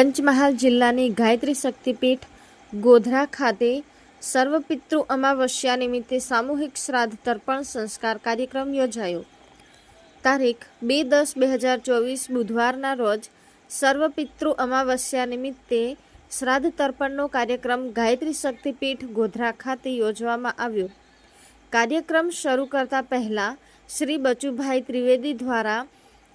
પંચમહાલ જિલ્લાની ગાયત્રી શક્તિપીઠ ગોધરા ખાતે સર્વપિતૃ અમાવસ્યા નિમિત્તે સામૂહિક શ્રાદ્ધ તર્પણ સંસ્કાર કાર્યક્રમ યોજાયો. તારીખ 2/10/2024 બુધવારના રોજ સર્વપિતૃ અમાવસ્યા નિમિત્તે શ્રાદ્ધ તર્પણનો કાર્યક્રમ ગાયત્રી શક્તિપીઠ ગોધરા ખાતે યોજવામાં આવ્યો. કાર્યક્રમ શરૂ કરતા પહેલા શ્રી બચુભાઈ ત્રિવેદી દ્વારા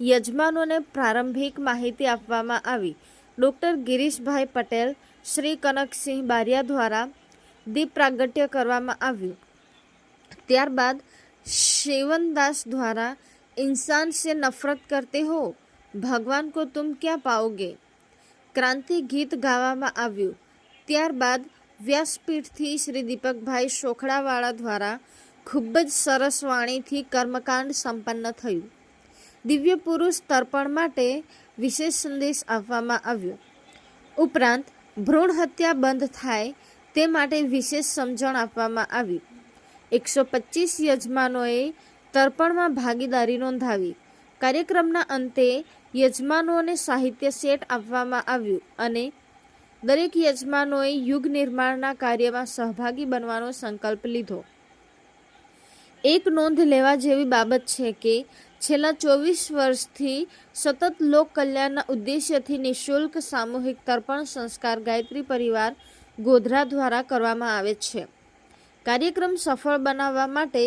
યજમાનોને પ્રારંભિક માહિતી આપવામાં આવી. ડૉક્ટર ગિરીશભાઈ પટેલ, શ્રી કનકસિંહ બારિયા દ્વારા દીપ પ્રાગટ્ય કરવામાં આવ્યું. ત્યારબાદ શિવનદાસ દ્વારા इंसान से नफरत करते हो भगवान को तुम क्या पाओगे क्रांति गीत ગાવામાં આવ્યું. ત્યારબાદ વ્યાસપીઠથી શ્રી દીપકભાઈ શોખડાવાળા દ્વારા ખૂબ જ સરસ વાણીથી કર્મકાંડ સંપન્ન થયું. દિવ્ય પુરુષ તર્પણ માટે વિશેષ સંદેશ આપવામાં આવ્યો. ઉપરાંત ભ્રૂણ હત્યા બંધ થાય તે માટે વિશેષ સમજણ આપવામાં આવી. 125 યજમાનોએ તર્પણમાં ભાગીદારી નોંધાવી. કાર્યક્રમના અંતે યજમાનોને સાહિત્ય સેટ આપવામાં આવ્યું અને દરેક યજમાનોએ યુગ નિર્માણના કાર્યમાં સહભાગી બનવાનો સંકલ્પ લીધો. એક નોંધ લેવા જેવી બાબત છે કે છેલ્લા 24 વર્ષથી સતત લોક કલ્યાણના ઉદ્દેશ્યથી નિઃશુલ્ક સામૂહિક તર્પણ સંસ્કાર ગાયત્રી પરિવાર ગોધરા દ્વારા કરવામાં આવે છે. કાર્યક્રમ સફળ બનાવવા માટે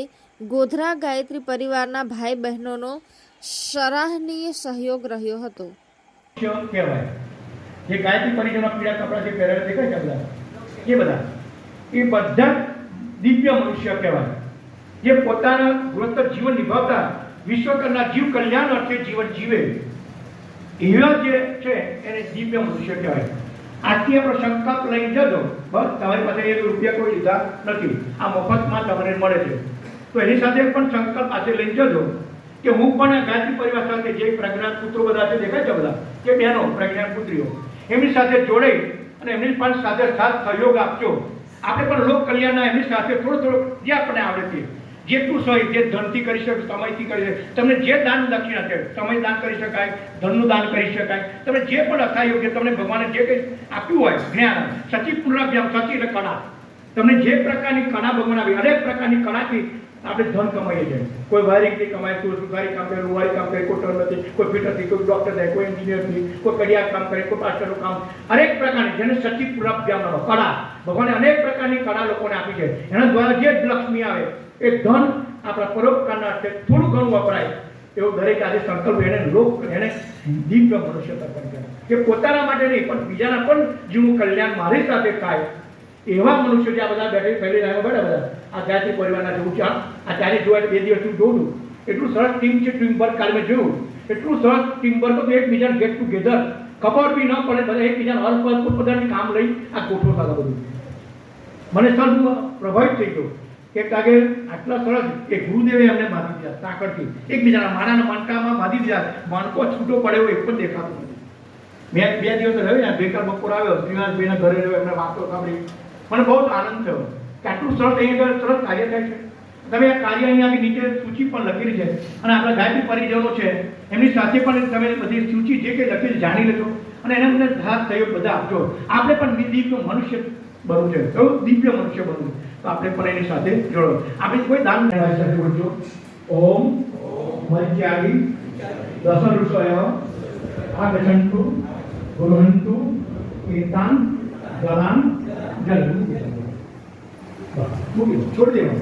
ગોધરા ગાયત્રી પરિવારના ભાઈ બહેનોનો સરાહનીય સહયોગ રહ્યો હતો. જે ગાયત્રી પરિવારના પીળા કપડા જે પહેરેલા દેખાય છે એ બધા દિવ્ય મનુષ્ય કહેવાય, જે પોતાના ગુણોત્તર જીવન નિભાવતા વિશ્વકર્મા જીવ કલ્યાણ અર્થે જીવન જીવે એવા જે છે એને દિવ્ય મનુષ્ય કહેવાય. આજથી આપણો સંકલ્પ લઈને જજો, બસ તમારી પાસે 1 રૂપિયા કોઈ લીધા નથી, આ મફતમાં તમને મળે છે. તો એની સાથે પણ સંકલ્પ આજે લઈને જજો કે હું પણ ગાયત્રી પરિવાર સાથે જે પ્રજ્ઞાન પુત્રો બધા છે દેખાય છે બધા કે બહેનો પ્રજ્ઞાન પુત્રીઓ એમની સાથે જોડાઈ અને એમની પણ સાથે સાથ સહયોગ આપજો. આપણે પણ લોક કલ્યાણના એમની સાથે થોડું જે આપણને આવડે છે જેટલું સહી જે ધનથી કરી શકે, સમયથી કરી શકે, તમને જે દાન દક્ષિણા છે, સમય દાન કરી શકાય, ધનનું દાન કરી શકાય, તમે જે પણ અથાયોગ્ય તમને ભગવાને જે કંઈ આપ્યું હોય જ્ઞાન, સચી પુનરાભ્યામ, સચી એટલે કળા, તમને જે પ્રકારની કળા ભગવાન આવી અનેક પ્રકારની કળાથી આપણે ધન કમાઈએ છીએ. કોઈ વાયરિંગથી કમાય, કોઈ સુધારી કામ કરે, રૂવારી કામ કરે, કોઈ ટર્નરથી, કોઈ ફિટરથી, કોઈ ડૉક્ટર થાય, કોઈ એન્જિનિયરથી, કોઈ કડિયા કામ કરે, કોઈ પાસ્ટરનું કામ, અનેક પ્રકારની જેને સચી પુનરાભ્યામ કળા ભગવાને અનેક પ્રકારની કળા લોકોને આપી છે. એના દ્વારા જે લક્ષ્મી આવે એ ધન આપણા પરોપકારના અર્થે થોડું ઘણું વપરાય એવો દરેક આજે સંકલ્પ એને દિવ્ય મનુષ્ય તર્પણ કરે કે પોતાના માટે નહીં પણ બીજાના પણ જીવનું કલ્યાણ મારી સાથે થાય એવા મનુષ્યો જે આ બધા બેઠે ફેલી રહ્યા બધા આ ગાયત્રી પરિવારના જેવું છે. આ ત્યારે જોવા 2 દિવસથી જોઉં એટલું સરસ ટીમ છે. ટીમ વર્ક કાલે મેં જોયું, એટલું સરસ ટીમ વર્ક હતું. એકબીજાને ગેટ ટુગેધર ખબર બી ન પડે, બધા એકબીજાને અલ્પદાની કામ લઈ આ ગોઠવતા હતા બધું. મને સર હું પ્રભાવિત થઈ ગયો કે કાગે આટલા સરસ એ ગુરુદેવે અમને બાંધી દીધા સાંકળથી, એકબીજાના મારાના મણકામાં બાંધી દીધા, મણકો છૂટો પડે એવું એક પણ દેખાતું નથી. મેં 2 દિવસ રહ્યો, બેકાર બપોર આવ્યો, શ્રીનાથભાઈના ઘરે રહ્યો, એમને વાતો સાંભળી, મને બહુ આનંદ થયો કે આટલું સરસ અહીંયા સરસ કાર્ય થાય છે. તમે આ કાર્ય અહીંયા નીચે સૂચિ પણ લખેલી છે અને આપણા ગાયત્રી પરિજનો છે એમની સાથે પણ તમે બધી સૂચિ જે કંઈ લખેલી જાણી લેજો અને એને મને હાથ સહયોગ બધા આપજો. આપણે પણ દિવ્ય મનુષ્ય બનવું છે, એવું દિવ્ય મનુષ્ય બનવું, તો આપણે પણ એની સાથે જોડો. આપણે કોઈ દાન સાથે બોલજો. ઓમ મરિત્યાગી દસ ઋષય આગછંતુ ગુરુહંતુ કીર્તાન ગલાન જલ છોડી દેવાનું.